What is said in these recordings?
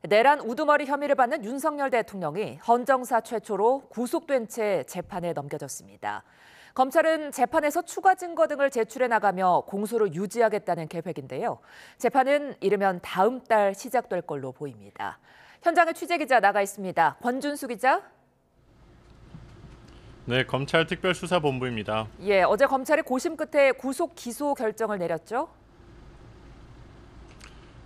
내란 우두머리 혐의를 받는 윤석열 대통령이 헌정사 최초로 구속된 채 재판에 넘겨졌습니다. 검찰은 재판에서 추가 증거 등을 제출해 나가며 공소를 유지하겠다는 계획인데요. 재판은 이르면 다음 달 시작될 걸로 보입니다. 현장에 취재기자 나가 있습니다. 권준수 기자. 네, 검찰 특별수사본부입니다. 어제 검찰이 고심 끝에 구속 기소 결정을 내렸죠?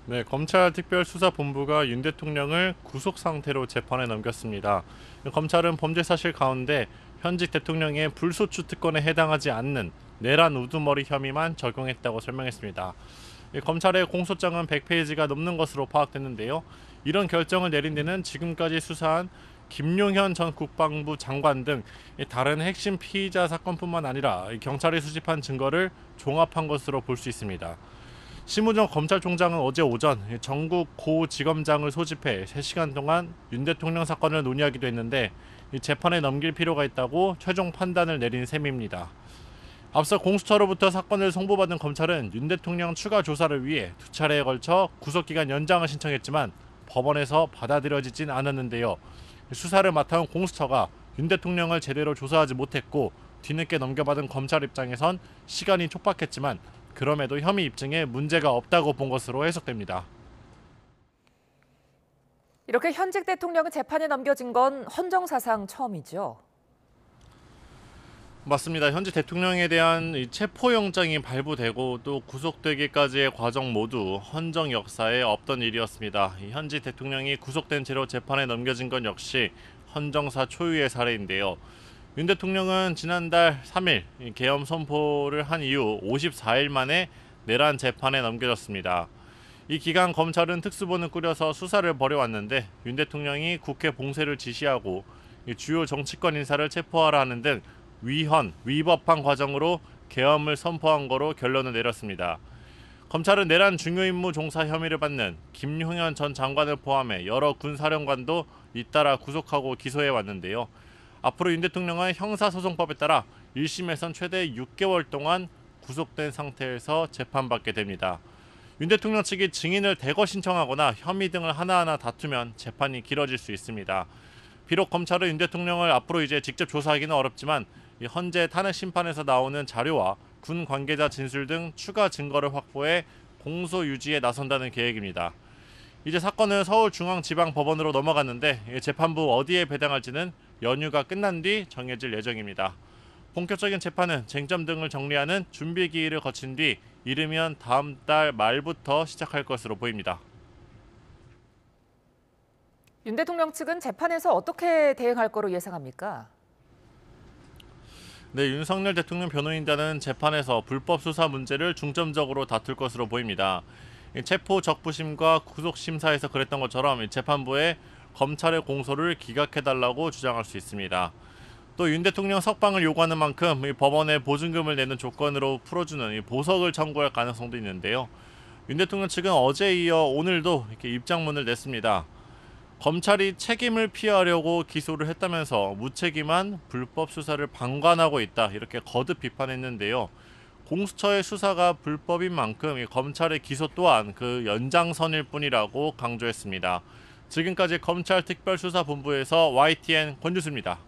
네, 검찰 특별수사본부가 윤 대통령을 구속 상태로 재판에 넘겼습니다. 검찰은 범죄 사실 가운데 현직 대통령의 불소추 특권에 해당하지 않는 내란 우두머리 혐의만 적용했다고 설명했습니다. 검찰의 공소장은 100페이지가 넘는 것으로 파악됐는데요. 이런 결정을 내린 데는 지금까지 수사한 김용현 전 국방부 장관 등 다른 핵심 피의자 사건뿐만 아니라 경찰이 수집한 증거를 종합한 것으로 볼 수 있습니다. 심우정 검찰총장은 어제 오전 전국 고지검장을 소집해 3시간 동안 윤 대통령 사건을 논의하기도 했는데 재판에 넘길 필요가 있다고 최종 판단을 내린 셈입니다. 앞서 공수처로부터 사건을 송부받은 검찰은 윤 대통령 추가 조사를 위해 2차례에 걸쳐 구속기간 연장을 신청했지만 법원에서 받아들여지진 않았는데요. 수사를 맡아온 공수처가 윤 대통령을 제대로 조사하지 못했고 뒤늦게 넘겨받은 검찰 입장에선 시간이 촉박했지만 그럼에도 혐의 입증에 문제가 없다고 본 것으로 해석됩니다. 이렇게 현직 대통령은 재판에 넘겨진 건 헌정사상 처음이죠? 맞습니다. 현재 대통령에 대한 체포영장이 발부되고 또 구속되기까지의 과정 모두 헌정 역사에 없던 일이었습니다. 현직 대통령이 구속된 채로 재판에 넘겨진 건 역시 헌정사 초유의 사례인데요. 윤 대통령은 지난달 3일 계엄 선포를 한 이후 54일 만에 내란 재판에 넘겨졌습니다. 이 기간 검찰은 특수본을 꾸려서 수사를 벌여왔는데 윤 대통령이 국회 봉쇄를 지시하고 주요 정치권 인사를 체포하라 하는 등 위법한 과정으로 계엄을 선포한 거로 결론을 내렸습니다. 검찰은 내란 중요임무 종사 혐의를 받는 김용현 전 장관을 포함해 여러 군사령관도 잇따라 구속하고 기소해 왔는데요. 앞으로 윤 대통령은 형사소송법에 따라 1심에선 최대 6개월 동안 구속된 상태에서 재판받게 됩니다. 윤 대통령 측이 증인을 대거 신청하거나 혐의 등을 하나하나 다투면 재판이 길어질 수 있습니다. 비록 검찰은 윤 대통령을 앞으로 직접 조사하기는 어렵지만 현재 탄핵 심판에서 나오는 자료와 군 관계자 진술 등 추가 증거를 확보해 공소 유지에 나선다는 계획입니다. 이제 사건은 서울중앙지방법원으로 넘어갔는데 재판부 어디에 배당할지는 연휴가 끝난 뒤 정해질 예정입니다. 본격적인 재판은 쟁점 등을 정리하는 준비 기일을 거친 뒤 이르면 다음 달 말부터 시작할 것으로 보입니다. 윤 대통령 측은 재판에서 어떻게 대응할 거로 예상합니까? 네, 윤석열 대통령 변호인단은 재판에서 불법 수사 문제를 중점적으로 다툴 것으로 보입니다. 체포 적부심과 구속심사에서 그랬던 것처럼 재판부에 검찰의 공소를 기각해달라고 주장할 수 있습니다. 또 윤 대통령 석방을 요구하는 만큼 법원에 보증금을 내는 조건으로 풀어주는 보석을 청구할 가능성도 있는데요. 윤 대통령 측은 어제에 이어 오늘도 이렇게 입장문을 냈습니다. 검찰이 책임을 피하려고 기소를 했다면서 무책임한 불법 수사를 방관하고 있다 이렇게 거듭 비판했는데요. 공수처의 수사가 불법인 만큼 검찰의 기소 또한 그 연장선일 뿐이라고 강조했습니다. 지금까지 검찰 특별수사본부에서 YTN 권준수입니다.